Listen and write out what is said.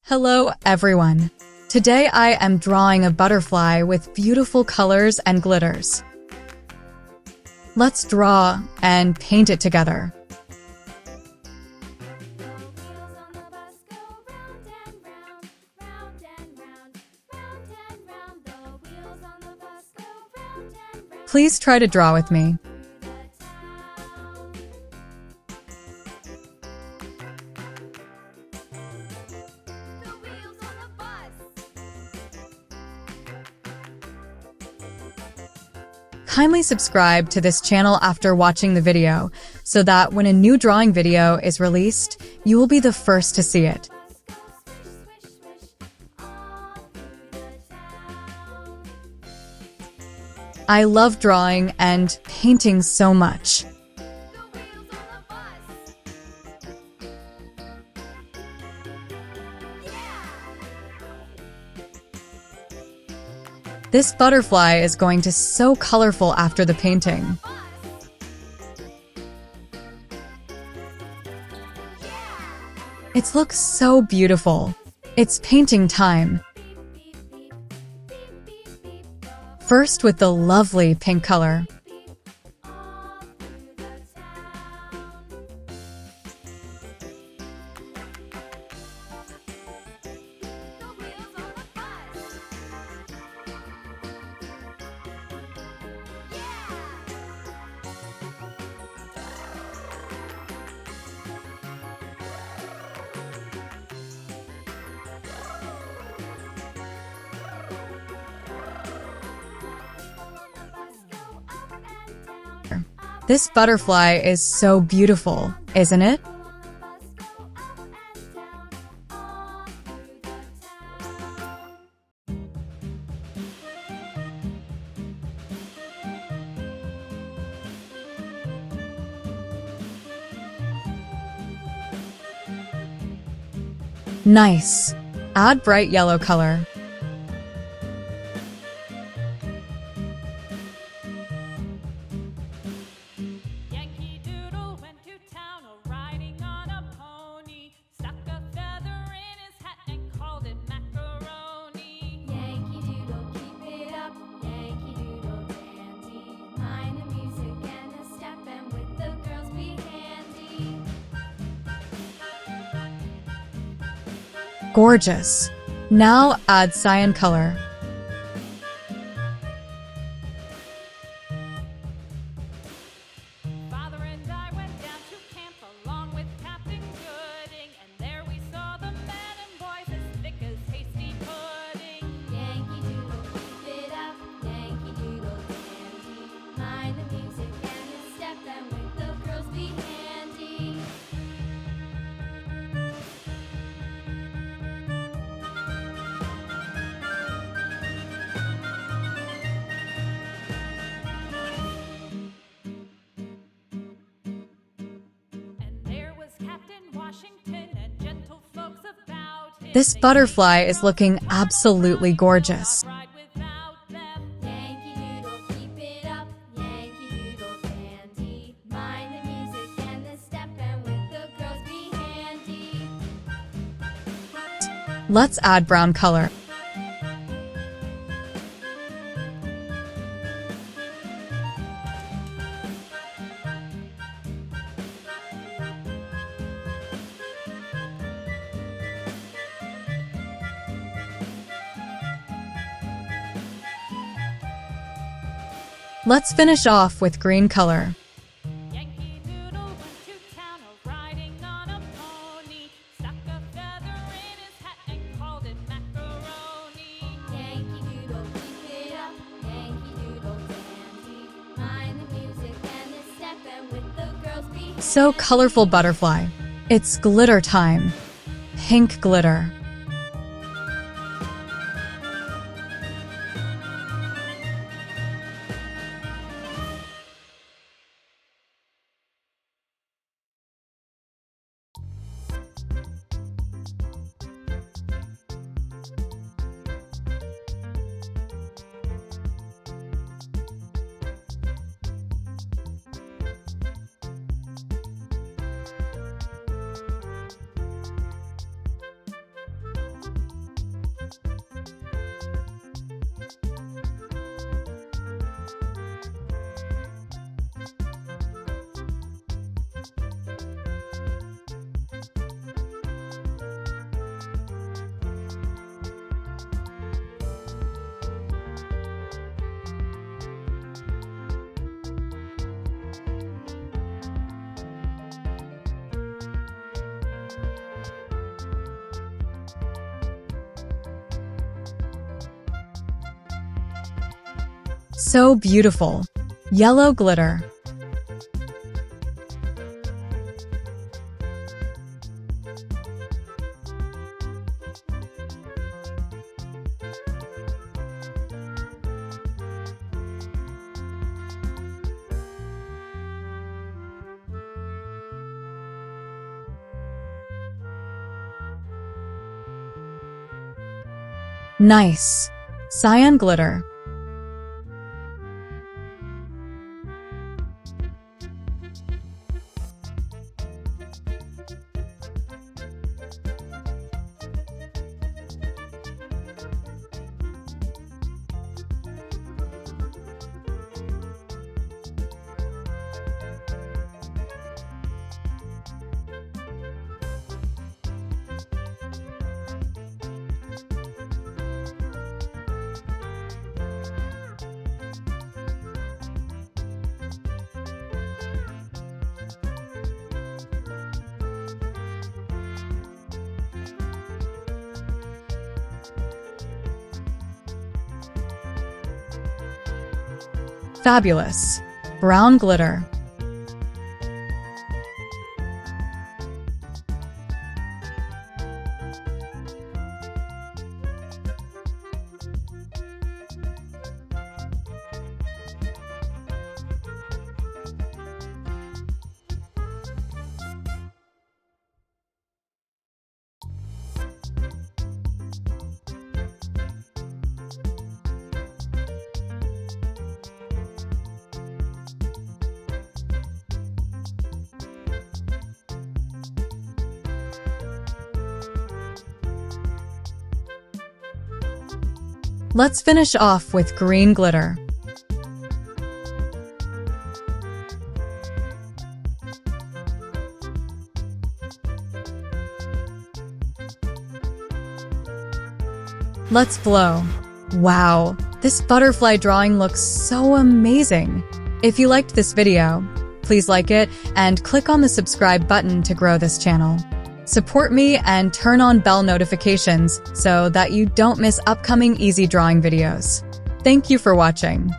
Hello, everyone. Today I am drawing a butterfly with beautiful colors and glitters. Let's draw and paint it together. Please try to draw with me. Kindly subscribe to this channel after watching the video so that when a new drawing video is released, you will be the first to see it. I love drawing and painting so much. This butterfly is going to so colorful after the painting. It looks so beautiful. It's painting time. First with the lovely pink color. This butterfly is so beautiful, isn't it? Nice. Add bright yellow color. Gorgeous. Now add cyan color. Father and I went down to camp along with Captain Gooding, and there we saw the men and boys as thick as hasty pudding. Yankee Doodle, keep it up, Yankee Doodle dandy. Mind the music and the step, and with the girls be handy. This butterfly is looking absolutely gorgeous. Let's add brown color. Let's finish off with green color. Yankee Doodle went to town riding on a pony, stuck a feather in his hat and called it macaroni. Yankee Doodle, keep it up, Yankee Doodle dandy. Mind the music and the step, and with the girls be So colorful butterfly. It's glitter time. Pink glitter. So beautiful. Yellow glitter. Nice. Cyan glitter. Fabulous. Brown glitter. Let's finish off with green glitter. Let's blow. Wow, this butterfly drawing looks so amazing. If you liked this video, please like it and click on the subscribe button to grow this channel. Support me and turn on bell notifications so that you don't miss upcoming easy drawing videos. Thank you for watching.